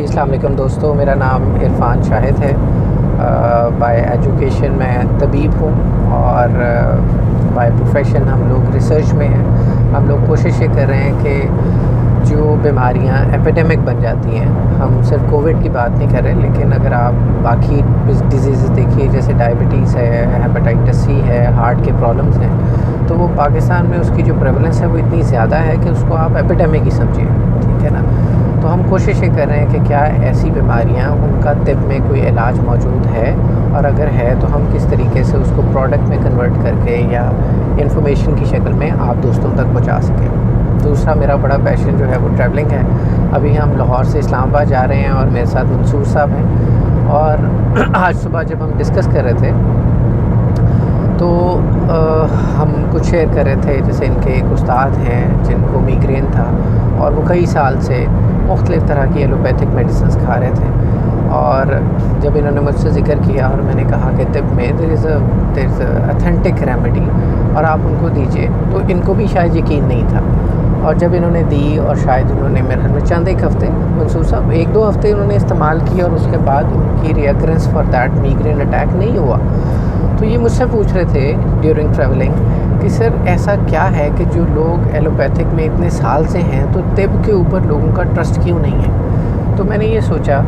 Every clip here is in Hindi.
अस्सलाम वालेकुम दोस्तों, मेरा नाम इरफ़ान शाहिद है। बाय एजुकेशन मैं तबीब हूँ और बाय प्रोफेशन हम लोग रिसर्च में हैं। हम लोग कोशिश ये कर रहे हैं कि जो बीमारियाँ एपिडेमिक बन जाती हैं, हम सिर्फ कोविड की बात नहीं कर रहे, लेकिन अगर आप बाकी डिजीज़ देखिए, जैसे डायबिटीज़ है, हेपेटाइटिस सी है, हार्ट के प्रॉब्लम्स हैं, तो वो पाकिस्तान में उसकी जो प्रेवलेंस है वो इतनी ज़्यादा है कि उसको आप एपिडेमिक ही समझिए, ठीक है ना। तो हम कोशिश ये कर रहे हैं कि क्या ऐसी बीमारियां, उनका तिब में कोई इलाज मौजूद है, और अगर है तो हम किस तरीके से उसको प्रोडक्ट में कन्वर्ट करके या इंफॉर्मेशन की शक्ल में आप दोस्तों तक पहुंचा सकें। दूसरा मेरा बड़ा पैशन जो है वो ट्रैवलिंग है। अभी हम लाहौर से इस्लामाबाद जा रहे हैं और मेरे साथ मंसूर साहब हैं। और आज सुबह जब हम डिस्कस कर रहे थे तो हम कुछ शेयर कर रहे थे, जैसे इनके एक उस्ताद हैं जिनको माइग्रेन था और वो कई साल से मुख्तलिफ़ तरह की एलोपैथिक मेडिसिन खा रहे थे। और जब इन्होंने मुझसे ज़िक्र किया और मैंने कहा कि तिब में देयर इज़ ऑथेंटिक रेमेडी और आप उनको दीजिए, तो इनको भी शायद यकीन नहीं था। और जब इन्होंने दी और शायद उन्होंने मेरे ख्याल में चंद एक हफ़्ते, मंसूर साहब 1-2 हफ़्ते उन्होंने इस्तेमाल किया और उसके बाद उनकी recurrence for that migraine attack नहीं हुआ। तो ये मुझसे पूछ रहे थे ड्यूरिंग ट्रैवलिंग कि सर ऐसा क्या है कि जो लोग एलोपैथिक में इतने साल से हैं तो तिब के ऊपर लोगों का ट्रस्ट क्यों नहीं है। तो मैंने ये सोचा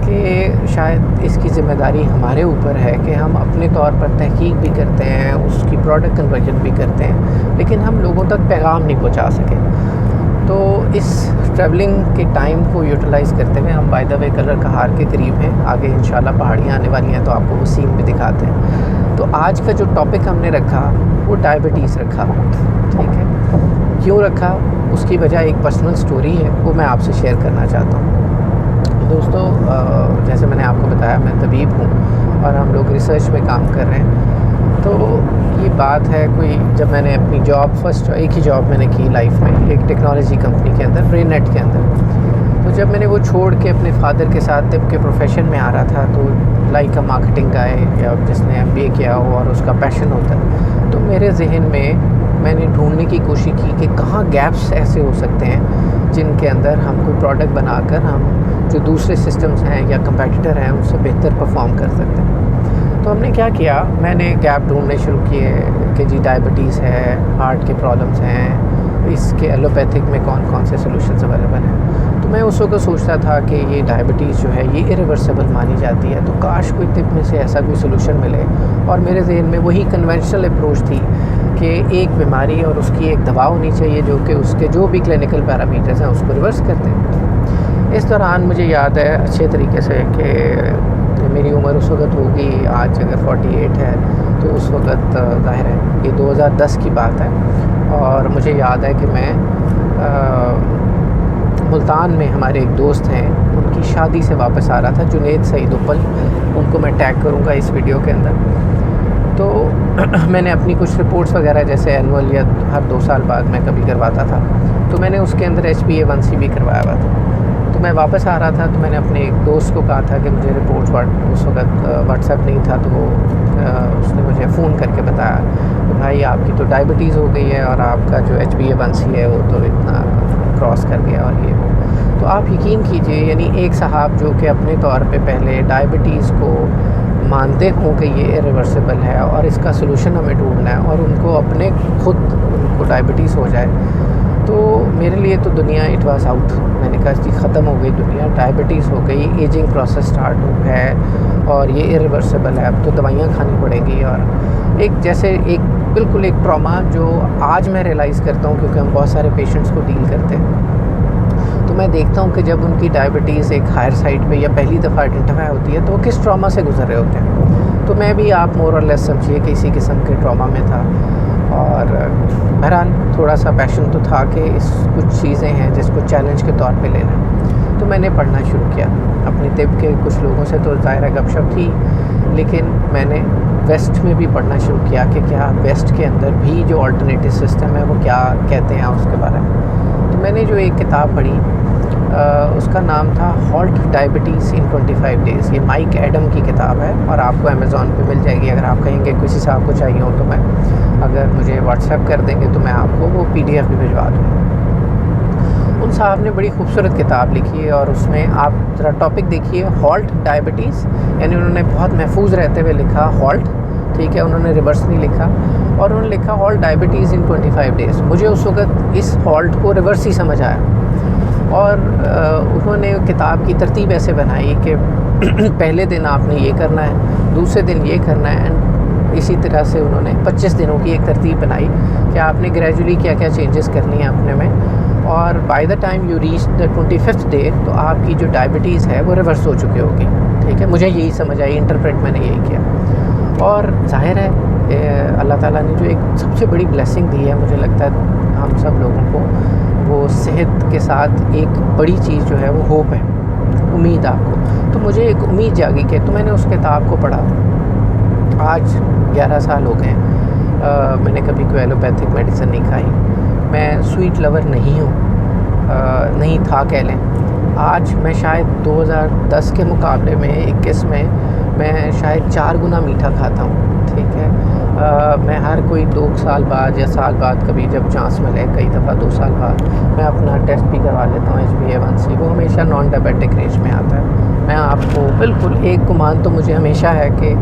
कि शायद इसकी ज़िम्मेदारी हमारे ऊपर है कि हम अपने तौर पर तहकीक भी करते हैं, उसकी प्रोडक्ट कन्वर्जन भी करते हैं, लेकिन हम लोगों तक पैगाम नहीं पहुंचा सके। तो इस ट्रैवलिंग के टाइम को यूटिलाइज़ करते हुए हम बाय द वे कलर कहार के करीब हैं। आगे इंशाल्लाह पहाड़ियाँ आने वाली हैं तो आपको वो सीन भी दिखाते हैं। तो आज का जो टॉपिक हमने रखा वो डायबिटीज़ रखा, ठीक है। क्यों रखा, उसकी वजह एक पर्सनल स्टोरी है, वो मैं आपसे शेयर करना चाहता हूँ। दोस्तों, जैसे मैंने आपको बताया मैं तबीब हूँ और हम लोग रिसर्च में काम कर रहे हैं। तो ये बात है कोई, जब मैंने अपनी जॉब एक ही जॉब मैंने की लाइफ में, एक टेक्नोलॉजी कंपनी के अंदर, ब्रेननेट के अंदर। तो जब मैंने वो छोड़ के अपने फादर के साथ तिब के प्रोफेशन में आ रहा था, तो लाइक अ मार्केटिंग गाय या जिसने MBA किया हो और उसका पैशन होता है, तो मेरे जहन में मैंने ढूंढने की कोशिश की कि कहाँ गैप्स ऐसे हो सकते हैं जिनके अंदर हम कोई प्रोडक्ट बनाकर हम जो दूसरे सिस्टम्स हैं या कंपेटिटर हैं उनसे बेहतर परफॉर्म कर सकते हैं। तो हमने क्या किया, मैंने गैप ढूंढने शुरू किए कि जी डायबिटीज़ है, हार्ट के प्रॉब्लम्स हैं, इसके एलोपैथिक में कौन कौन से सॉल्यूशंस अवेलेबल हैं। तो मैं उस वक्त सोचता था कि ये डायबिटीज़ जो है ये इरिवर्सिबल मानी जाती है, तो काश कोई तिब में से ऐसा कोई सोल्यूशन मिले। और मेरे जहन में वही कन्वेंशनल अप्रोच थी कि एक बीमारी और उसकी एक दवा होनी चाहिए जो कि उसके जो भी क्लिनिकल पैरामीटर्स हैं उसको रिवर्स करते हैं। इस दौरान मुझे याद है अच्छे तरीके से कि मेरी उम्र उस वक्त होगी, आज अगर 48 है तो उस वक्त ज़ाहिर है ये 2010 की बात है। और मुझे याद है कि मैं मुल्तान में हमारे एक दोस्त हैं, उनकी शादी से वापस आ रहा था, जुनैद सईद उपल, उनको मैं टैग करूँगा इस वीडियो के अंदर। तो मैंने अपनी कुछ रिपोर्ट्स वगैरह जैसे एनुअल या हर 2 साल बाद मैं कभी करवाता था, तो मैंने उसके अंदर HbA1c भी करवाया हुआ था। तो मैं वापस आ रहा था तो मैंने अपने एक दोस्त को कहा था कि मुझे रिपोर्ट्स, उस वक्त व्हाट्सएप नहीं था, तो उसने मुझे फ़ोन करके बताया कि भाई आपकी तो डायबिटीज़ हो गई है और आपका जो HbA1c है वो तो इतना क्रॉस कर गया और ये वो। तो आप यकीन कीजिए, यानी एक साहब जो कि अपने तौर पे पहले डायबिटीज़ को मानते हों कि ये इरिवर्सिबल है और इसका सलूशन हमें ढूंढना है, और उनको अपने खुद उनको डायबिटीज़ हो जाए, तो मेरे लिए तो दुनिया इट वाज आउट। मैंने कहा जी ख़त्म हो गई दुनिया, डायबिटीज़ हो गई, एजिंग प्रोसेस स्टार्ट हो गया है और ये इरिवर्सिबल है, अब तो दवाइयाँ खानी पड़ेंगी। और एक जैसे एक बिल्कुल एक ट्रॉमा जो आज मैं रियलाइज़ करता हूँ, क्योंकि हम बहुत सारे पेशेंट्स को डील करते हैं, तो मैं देखता हूँ कि जब उनकी डायबिटीज़ एक हायर साइड पे या पहली दफ़ा आइडेंटिफाई होती है तो वो किस ट्रॉमा से गुजर रहे होते हैं। तो मैं भी, आप मोर और लेस समझिए कि इसी किस्म के ट्रॉमा में था। और बहरहाल थोड़ा सा पैशन तो था कि इस कुछ चीज़ें हैं जिसको चैलेंज के तौर पे लेना। तो मैंने पढ़ना शुरू किया अपने तिब के कुछ लोगों से, तो ज़ाहिर गपशप थी, लेकिन मैंने वेस्ट में भी पढ़ना शुरू किया कि क्या वेस्ट के अंदर भी जो अल्टरनेटिव सिस्टम है वो क्या कहते हैं उसके बारे में। तो मैंने जो एक किताब पढ़ी उसका नाम था हॉल्ट डायबिटीज़ इन 25 डेज़। ये माइक एडम की किताब है और आपको अमेज़ॉन पे मिल जाएगी। अगर आप कहेंगे किसी से आपको चाहिए हो तो मैं, अगर मुझे व्हाट्सएप कर देंगे तो मैं आपको वो PDF भी भिजवा दूँगा। उन साहब ने बड़ी खूबसूरत किताब लिखी है और उसमें आप ज़रा टॉपिक देखिए, हॉल्ट डायबिटीज़, यानी उन्होंने बहुत महफूज रहते हुए लिखा हॉल्ट, ठीक है, उन्होंने रिवर्स नहीं लिखा, और उन्होंने लिखा हॉल्ट डायबिटीज़ इन 25 डेज़। मुझे उस वक्त इस हॉल्ट को रिवर्स ही समझ आया, और उन्होंने किताब की तरतीब ऐसे बनाई कि पहले दिन आपने ये करना है, दूसरे दिन ये करना है, एंड इसी तरह से उन्होंने 25 दिनों की एक तरतीब बनाई कि आपने ग्रेजुअली क्या क्या चेंजेस करनी है अपने में, और by the time you reach the 25th day तो आपकी जो डायबिटीज़ है वो रिवर्स हो चुकी होगी, ठीक है। मुझे यही समझ आई, इंटरप्रेट मैंने यही किया, और जाहिर है अल्लाह ताला ने जो एक सबसे बड़ी ब्लेसिंग दी है, मुझे लगता है हम सब लोगों को, वो सेहत के साथ एक बड़ी चीज़ जो है वो होप है, उम्मीद आपको। तो मुझे एक उम्मीद जागी कि तो मैंने उस किताब को पढ़ा। आज 11 साल हो गए, मैंने कभी कोई एलोपैथिक मेडिसिन नहीं खाई, मैं स्वीट लवर नहीं हूँ, नहीं था कह लें। आज मैं शायद 2010 के मुकाबले में 21 में मैं शायद 4 गुना मीठा खाता हूँ, ठीक है। मैं हर कोई 2 साल बाद या साल बाद कभी जब चांस मिले, कई दफ़ा 2 साल बाद मैं अपना टेस्ट भी करवा लेता हूँ HbA1c, वो हमेशा नॉन डायबिटिक रेंज में आता है। मैं आपको बिल्कुल एक गुमान तो मुझे हमेशा है कि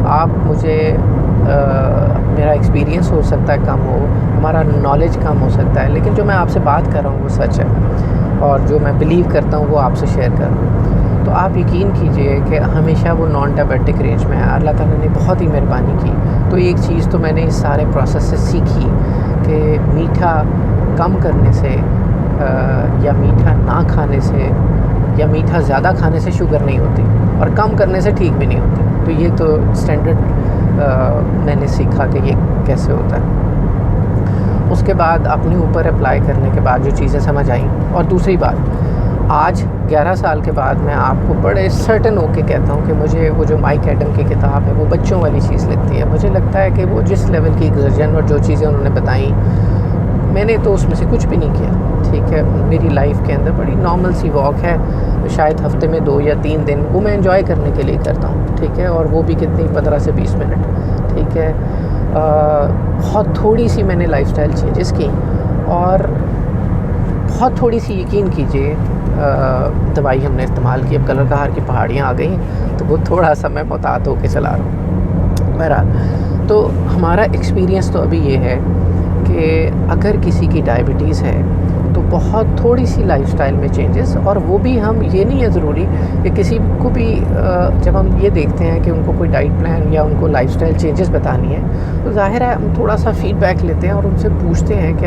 आप मुझे मेरा एक्सपीरियंस हो सकता है कम हो, हमारा नॉलेज कम हो सकता है, लेकिन जो मैं आपसे बात कर रहा हूँ वो सच है, और जो मैं बिलीव करता हूँ वो आपसे शेयर कर रहा हूँ। तो आप यकीन कीजिए कि हमेशा वो नॉन डायबिटिक रेंज में है। अल्लाह ताला ने बहुत ही मेहरबानी की। तो एक चीज़ तो मैंने इस सारे प्रोसेस से सीखी कि मीठा कम करने से या मीठा ना खाने से या मीठा ज़्यादा खाने से शुगर नहीं होती, और कम करने से ठीक भी नहीं होती। तो ये तो स्टैंडर्ड मैंने सीखा कि ये कैसे होता है। उसके बाद अपने ऊपर अप्लाई करने के बाद जो चीज़ें समझ आईं, और दूसरी बात, आज 11 साल के बाद मैं आपको बड़े सर्टन होके कहता हूँ कि मुझे वो जो माइक एडम की किताब है वो बच्चों वाली चीज़ लगती है। मुझे लगता है कि वो जिस लेवल की एक्सर्जन और जो चीज़ें उन्होंने बताई, मैंने तो उसमें से कुछ भी नहीं किया, ठीक है। मेरी लाइफ के अंदर बड़ी नॉर्मल सी वॉक है, शायद हफ्ते में 2 या 3 दिन, वो मैं एंजॉय करने के लिए करता हूँ, ठीक है, और वो भी कितनी 15 से 20 मिनट, ठीक है। बहुत थोड़ी सी मैंने लाइफस्टाइल चेंजेस की, और बहुत थोड़ी सी, यकीन कीजिए, दवाई हमने इस्तेमाल की। अब कलर कहार की पहाड़ियाँ आ गई, तो वो थोड़ा सा मैं मुहतात होके चला रहा हूँ। बहरहाल, तो हमारा एक्सपीरियंस तो अभी ये है कि अगर किसी की डायबिटीज़ है तो बहुत थोड़ी सी लाइफस्टाइल में चेंजेस, और वो भी हम, ये नहीं है ज़रूरी कि किसी को भी जब हम ये देखते हैं कि उनको कोई डाइट प्लान या उनको लाइफस्टाइल चेंजेस बतानी है, तो ज़ाहिर है हम थोड़ा सा फीडबैक लेते हैं और उनसे पूछते हैं कि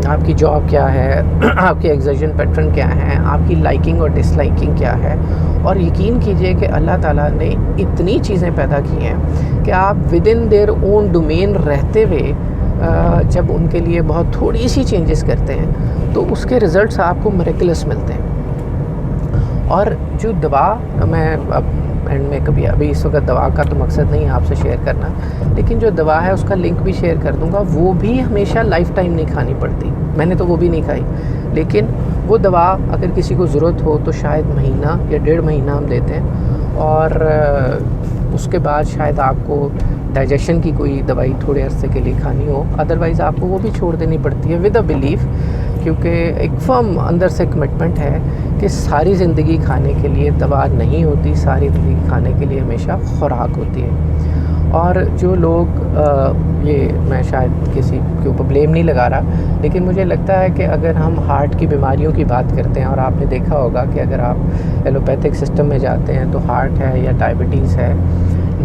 आपकी जॉब क्या है, आपके एक्सर्जन पैटर्न क्या है, आपकी लाइकिंग और डिसलाइकिंग क्या है। और यकीन कीजिए कि अल्लाह ताला ने इतनी चीज़ें पैदा की हैं कि आप with in their own domain रहते हुए जब उनके लिए बहुत थोड़ी सी चेंजेस करते हैं तो उसके रिज़ल्ट्स आपको मिरेकलस मिलते हैं। और जो दवा, मैं अब एंड में कभी, अभी इस वक्त दवा का तो मकसद नहीं है आपसे शेयर करना, लेकिन जो दवा है उसका लिंक भी शेयर कर दूंगा। वो भी हमेशा लाइफ टाइम नहीं खानी पड़ती, मैंने तो वो भी नहीं खाई, लेकिन वो दवा अगर किसी को ज़रूरत हो तो शायद महीना या 1.5 महीना हम देते हैं, और उसके बाद शायद आपको डाइजेशन की कोई दवाई थोड़े अरसे के लिए खानी हो, अदरवाइज़ आपको वो भी छोड़ देनी पड़ती है विद अ बिलीफ, क्योंकि एक फर्म अंदर से कमिटमेंट है कि सारी ज़िंदगी खाने के लिए दवा नहीं होती, सारी ज़िंदगी खाने के लिए हमेशा खुराक होती है। और जो लोग ये, मैं शायद किसी के ऊपर ब्लेम नहीं लगा रहा, लेकिन मुझे लगता है कि अगर हम हार्ट की बीमारियों की बात करते हैं, और आपने देखा होगा कि अगर आप एलोपैथिक सिस्टम में जाते हैं तो हार्ट है या डायबिटीज़ है,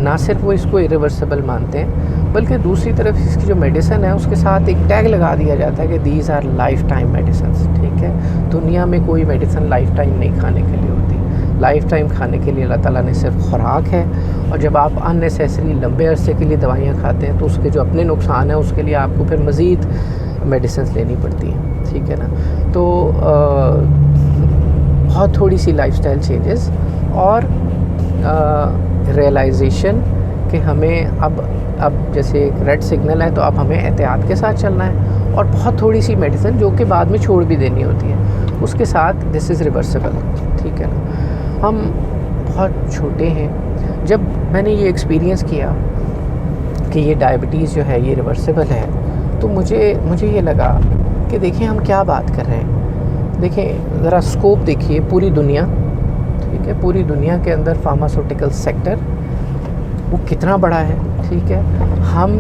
ना सिर्फ वो इसको इरिवर्सिबल मानते हैं, बल्कि दूसरी तरफ इसकी जो मेडिसिन है उसके साथ एक टैग लगा दिया जाता है कि these our life time medicine, ठीक है। दुनिया में कोई मेडिसिन लाइफ टाइम नहीं खाने के लिए होती, लाइफ टाइम खाने के लिए अल्लाह ताला ने सिर्फ खुराक है। और जब आप अननेसेसरी लंबे अरसे के लिए दवाइयाँ खाते हैं तो उसके जो अपने नुकसान हैं उसके लिए आपको फिर मज़ीद मेडिसिन लेनी पड़ती हैं, ठीक है ना। तो बहुत थोड़ी सी लाइफस्टाइल चेंजेस और रियलाइजेशन कि हमें अब जैसे एक रेड सिग्नल है तो अब हमें एहतियात के साथ चलना है, और बहुत थोड़ी सी मेडिसिन जो कि बाद में छोड़ भी देनी होती है उसके साथ, दिस इज़ रिवर्सिबल, ठीक है ना। हम बहुत छोटे हैं, जब मैंने ये एक्सपीरियंस किया कि ये डायबिटीज़ जो है ये रिवर्सिबल है, तो मुझे ये लगा कि देखिए हम क्या बात कर रहे हैं। देखिए ज़रा स्कोप देखिए, पूरी दुनिया, ठीक है, पूरी दुनिया के अंदर फार्मास्यूटिकल सेक्टर वो कितना बड़ा है, ठीक है। हम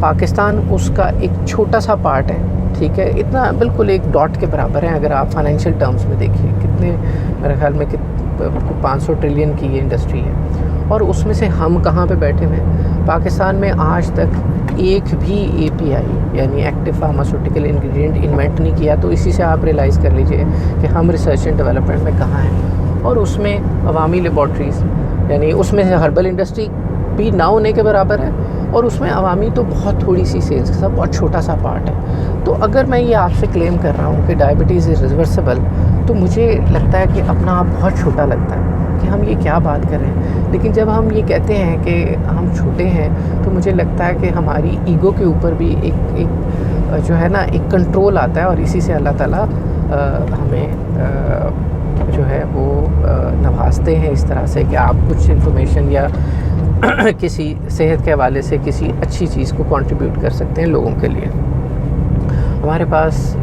पाकिस्तान उसका एक छोटा सा पार्ट है, ठीक है, इतना बिल्कुल एक डॉट के बराबर है। अगर आप फाइनेंशियल टर्म्स में देखिए कितने, मेरे ख्याल में 500 ट्रिलियन की ये इंडस्ट्री है, और उसमें से हम कहाँ पे बैठे हुए हैं। पाकिस्तान में आज तक एक भी API यानी एक्टिव फार्मास्यूटिकल इंग्रेडिएंट इन्वेंट नहीं किया। तो इसी से आप रियलाइज़ कर लीजिए कि हम रिसर्च एंड डेवलपमेंट में कहाँ हैं। और उसमें अवामी लेबॉर्ट्रीज़ यानी उसमें हर्बल इंडस्ट्री भी ना होने के बराबर है, और उसमें अवामी तो बहुत थोड़ी सी सेल्स का बहुत छोटा सा पार्ट है। तो अगर मैं ये आपसे क्लेम कर रहा हूँ कि डायबिटीज़ इज़ रिवर्सिबल, तो मुझे लगता है कि अपना आप बहुत छोटा लगता है कि हम ये क्या बात कर रहे हैं। लेकिन जब हम ये कहते हैं कि हम छोटे हैं, तो मुझे लगता है कि हमारी ईगो के ऊपर भी एक जो है ना एक कंट्रोल आता है, और इसी से अल्लाह ताला हमें जो है वो नवाजते हैं इस तरह से कि आप कुछ इन्फॉर्मेशन या किसी सेहत के हवाले से किसी अच्छी चीज़ को कंट्रीब्यूट कर सकते हैं लोगों के लिए। हमारे पास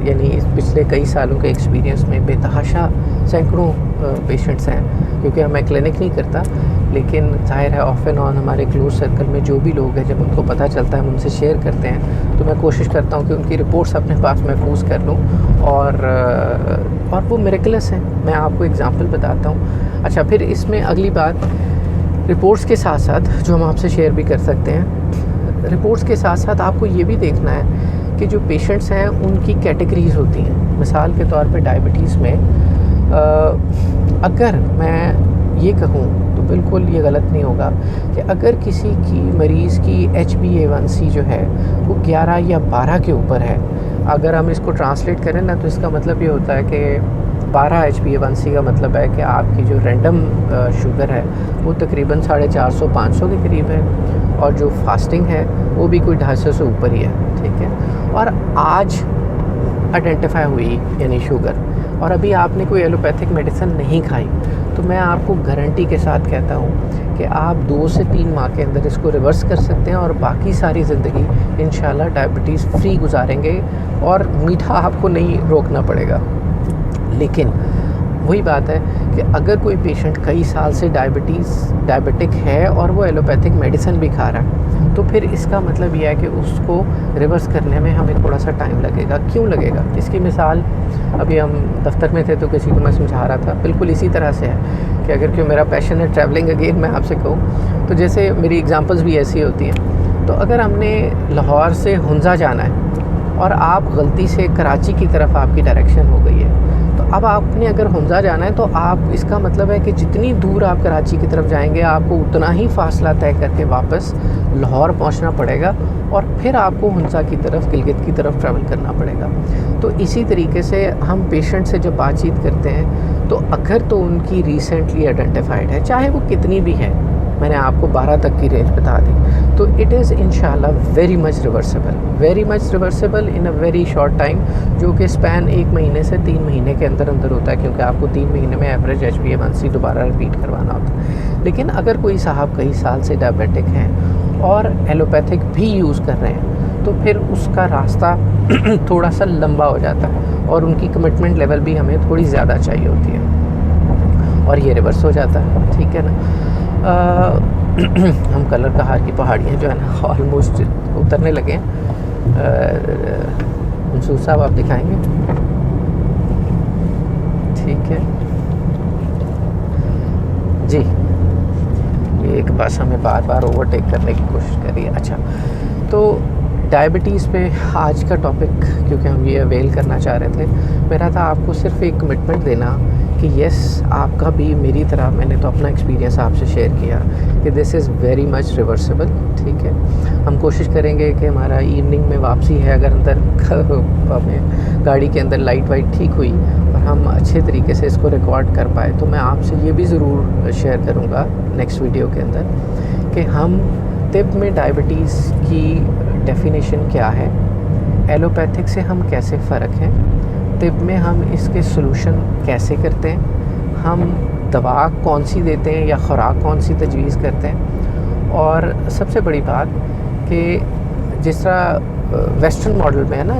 यानी पिछले कई सालों के एक्सपीरियंस में बेतहाशा सैकड़ों पेशेंट्स हैं, क्योंकि मैं क्लिनिक नहीं करता, लेकिन जाहिर है ऑफ एंड ऑन हमारे क्लोज सर्कल में जो भी लोग हैं, जब उनको पता चलता है हम उनसे शेयर करते हैं, तो मैं कोशिश करता हूँ कि उनकी रिपोर्ट्स अपने पास महफूज कर लूँ, और वो मिरेकलस हैं। मैं आपको एग्जांपल बताता हूँ। अच्छा, फिर इसमें अगली बात, रिपोर्ट्स के साथ साथ जो हम आपसे शेयर भी कर सकते हैं, रिपोर्ट्स के साथ साथ आपको ये भी देखना है कि जो पेशेंट्स हैं उनकी कैटेगरीज़ होती हैं। मिसाल के तौर पे डायबिटीज़ में अगर मैं ये कहूँ तो बिल्कुल ये गलत नहीं होगा कि अगर किसी की मरीज़ की HbA1c जो है वो 11 या 12 के ऊपर है, अगर हम इसको ट्रांसलेट करें ना, तो इसका मतलब ये होता है कि 12 HbA1c का मतलब है कि आपकी जो रैंडम शुगर है वो तकरीबन 450-500 के करीब है, और जो फास्टिंग है वो भी कोई 250 से ऊपर ही है, ठीक है। और आज आइडेंटिफाई हुई यानी शुगर, और अभी आपने कोई एलोपैथिक मेडिसिन नहीं खाई, तो मैं आपको गारंटी के साथ कहता हूँ कि आप 2 से 3 माह के अंदर इसको रिवर्स कर सकते हैं, और बाकी सारी ज़िंदगी इंशाल्लाह डायबिटीज़ फ्री गुजारेंगे, और मीठा आपको नहीं रोकना पड़ेगा। लेकिन वही बात है कि अगर कोई पेशेंट कई साल से डायबिटिक है और वो एलोपैथिक मेडिसिन भी खा रहा है, तो फिर इसका मतलब यह है कि उसको रिवर्स करने में हमें थोड़ा सा टाइम लगेगा। क्यों लगेगा? इसकी मिसाल, अभी हम दफ्तर में थे तो किसी को मैं समझा रहा था, बिल्कुल इसी तरह से है कि अगर क्यों मेरा पैशन है ट्रैवलिंग, अगेन मैं आपसे कहूँ तो जैसे मेरी एग्जांपल्स भी ऐसी होती हैं। तो अगर हमने लाहौर से हुंजा जाना है और आप गलती से कराची की तरफ आपकी डायरेक्शन हो गई है, तो अब आपने अगर हुंजा जाना है तो आप, इसका मतलब है कि जितनी दूर आप कराची की तरफ जाएंगे आपको उतना ही फासला तय करके वापस लाहौर पहुंचना पड़ेगा, और फिर आपको हुंजा की तरफ, गिलगित की तरफ ट्रैवल करना पड़ेगा। तो इसी तरीके से हम पेशेंट से जब बातचीत करते हैं, तो अगर तो उनकी रिसेंटली आइडेंटिफाइड है, चाहे वो कितनी भी है, मैंने आपको 12 तक की रेंज बता दी, तो इट इज़ इंशाल्लाह very much reversible in a very short time, जो कि स्पैन 1 महीने से 3 महीने के अंदर अंदर होता है, क्योंकि आपको 3 महीने में एवरेज HbA1c दोबारा रिपीट करवाना होता है। लेकिन अगर कोई साहब कई साल से डायबिटिक हैं और एलोपैथिक भी यूज़ कर रहे हैं, तो फिर उसका रास्ता थोड़ा सा लंबा हो जाता है, और उनकी कमिटमेंट लेवल भी हमें थोड़ी ज़्यादा चाहिए होती है, और ये रिवर्स हो जाता है, ठीक है ना। हम कलर कहार की पहाड़ियाँ जो है ना ऑलमोस्ट उतरने लगे हैं। मंसूर साहब आप दिखाएंगे? ठीक है जी, एक बस हमें बार बार ओवरटेक करने की कोशिश कर रही है। अच्छा, तो डायबिटीज़ पे आज का टॉपिक, क्योंकि हम ये अवेल करना चाह रहे थे, मेरा था आपको सिर्फ एक कमिटमेंट देना कि यस, आपका भी मेरी तरह, मैंने तो अपना एक्सपीरियंस आपसे शेयर किया कि this is very much reversible, ठीक है। हम कोशिश करेंगे कि हमारा इवनिंग में वापसी है, अगर अंदर हमें गाड़ी के अंदर लाइट वाइट ठीक हुई और हम अच्छे तरीके से इसको रिकॉर्ड कर पाए, तो मैं आपसे ये भी ज़रूर शेयर करूँगा नेक्स्ट वीडियो के अंदर कि हम तिब में डायबिटीज़ की डेफिनेशन क्या है, एलोपैथिक से हम कैसे फ़र्क हैं, तिब में हम इसके सलूशन कैसे करते हैं, हम दवा कौन सी देते हैं या ख़ुराक कौन सी तजवीज़ करते हैं, और सबसे बड़ी बात कि जिस तरह वेस्टर्न मॉडल में है ना,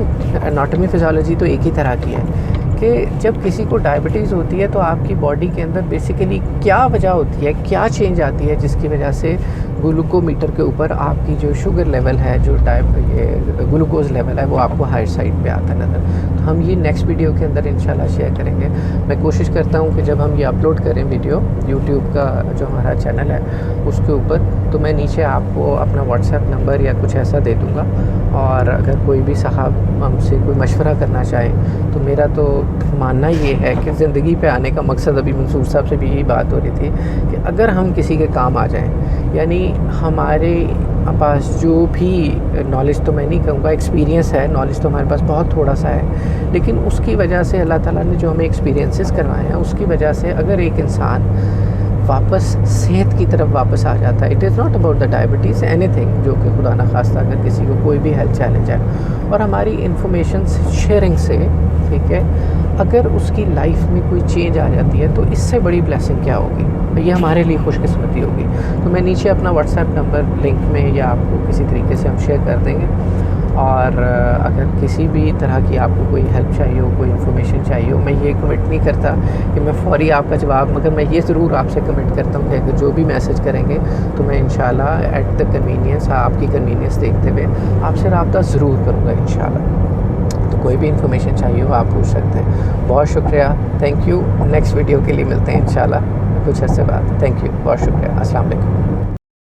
एनाटॉमी फिजियोलॉजी तो एक ही तरह की है कि जब किसी को डायबिटीज़ होती है तो आपकी बॉडी के अंदर बेसिकली क्या वजह होती है, क्या चेंज आती है जिसकी वजह से ग्लूकोमीटर के ऊपर आपकी जो शुगर लेवल है, जो ये ग्लूकोज लेवल है, वो आपको हाई साइड पे आता नज़र। तो हम ये नेक्स्ट वीडियो के अंदर इंशाल्लाह शेयर करेंगे। मैं कोशिश करता हूँ कि जब हम ये अपलोड करें वीडियो यूट्यूब का जो हमारा चैनल है उसके ऊपर, तो मैं नीचे आपको अपना व्हाट्सएप नंबर या कुछ ऐसा दे दूँगा, और अगर कोई भी साहब हमसे कोई मशवरा करना चाहे तो मेरा तो मानना ये है कि ज़िंदगी पे आने का मकसद, अभी मंसूर साहब से भी यही बात हो रही थी कि अगर हम किसी के काम आ जाएं, यानी हमारे पास जो भी नॉलेज, तो मैं नहीं कहूँगा एक्सपीरियंस है, नॉलेज तो हमारे पास बहुत थोड़ा सा है, लेकिन उसकी वजह से अल्लाह ताला ने जो हमें एक्सपीरियंसेस करवाए हैं उसकी वजह से अगर एक इंसान वापस सेहत की तरफ वापस आ जाता है, it is not about the diabetes, anything जो कि खुदा न खास्ता अगर किसी को कोई भी हेल्थ चैलेंज है और हमारी इन्फॉर्मेशन शेयरिंग से, ठीक है, अगर उसकी लाइफ में कोई चेंज आ जाती है तो इससे बड़ी ब्लेसिंग क्या होगी, ये हमारे लिए खुशकिस्मती होगी। तो मैं नीचे अपना व्हाट्सएप नंबर लिंक में या आपको किसी तरीके से हम शेयर कर देंगे, और अगर किसी भी तरह की आपको कोई हेल्प चाहिए हो, कोई इन्फॉर्मेशन चाहिए हो, मैं ये कमिट नहीं करता कि मैं फ़ौरी आपका जवाब, मगर मैं ये ज़रूर आपसे कमिट करता हूँ कि अगर जो भी मैसेज करेंगे तो मैं इंशाल्लाह एट द कन्वीनियंस, आपकी कन्वीनियंस देखते हुए आपसे रब्ता ज़रूर करूँगा इंशाल्लाह। तो कोई भी इन्फॉर्मेशन चाहिए हो आप पूछ सकते हैं। बहुत शुक्रिया, थैंक यू। नेक्स्ट वीडियो के लिए मिलते हैं इंशाल्लाह कुछ अर्से बाद। थैंक यू, बहुत शुक्रिया। अस्सलाम वालेकुम।